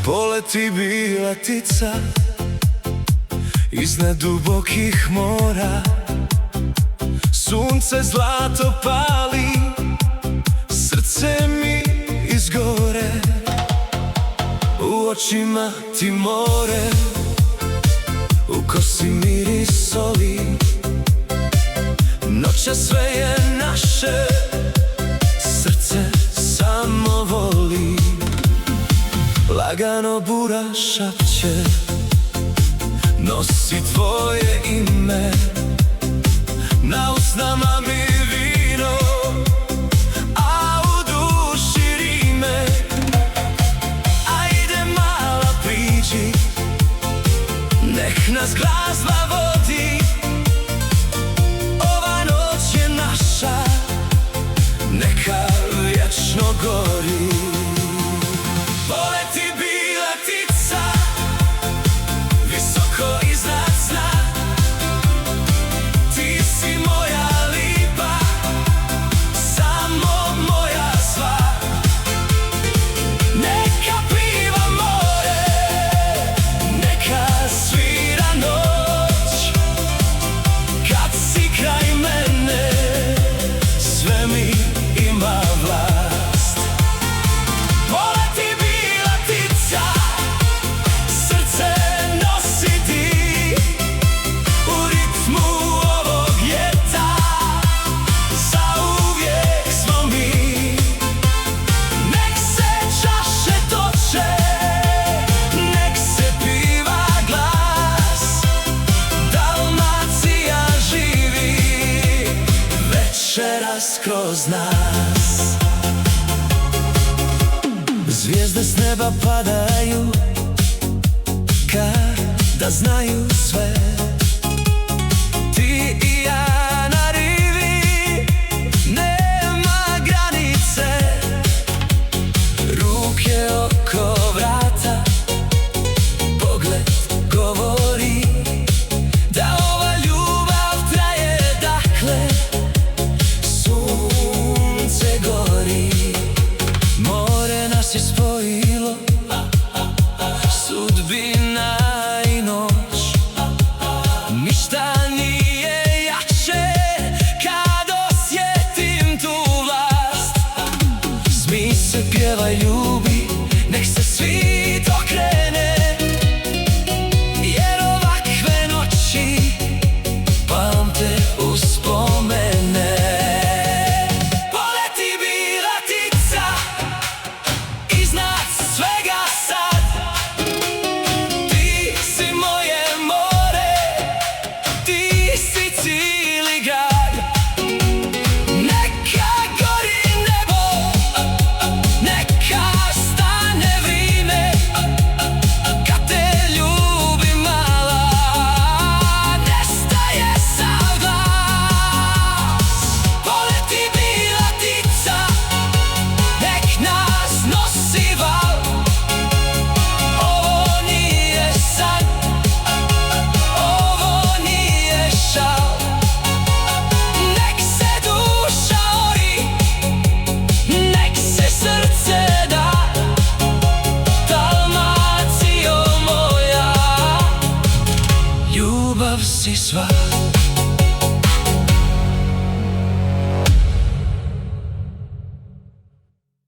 Poleti bilatica iznad dubokih mora, sunce zlato pali, srce mi izgore. U očima ti more, u kosi miris soli. Noća sve je naše, srce samo voli. Lagano bura šapće, nosi tvoje ime. Na usnama mi vino, a u duši rime. Ajde mala priđi, nek nas glazba vodi. Ova noć je naša, neka vječno gori. Poleti bilatica, visoko iznad sna. Ti si moja lipa, samo moja sva. Neka pliva more, neka svira noć. Kad si kraj mene, sve mi ima vlast. Poleti bilatica, srce nosi ti. U ritmu ovog ljeta, zauvijek smo mi. Nek se čaše toče, nek se piva glas. Dalmacija živi večeras kroz nas. Zvijezde s neba padaju, kada znaju sve. Ti i ja na rivi, nema granice. Ruke oko vrata, pogled govori da ova ljubav traje dakle. Sunce gori, more nas je spojilo, sudbina i noć. Ništa nije jače kad osjetim tu vlast. Smij se, pjevaj, ljubi, nek se svijet okrene. Jer ovakve noći pamte uspomene. Poleti bilatica, iznad svega sad. Ti si moje more, ti si cijeli grad. Neka gori nebo, neka stane vrime. Kad te ljubi mala, nestaje sav glas. Poleti bilatica, nek nas nosi val. Ovo nije san, ovo nije šal. Nek se duša ori, nek se srce da. Dalmacijo moja, ljubav si sva.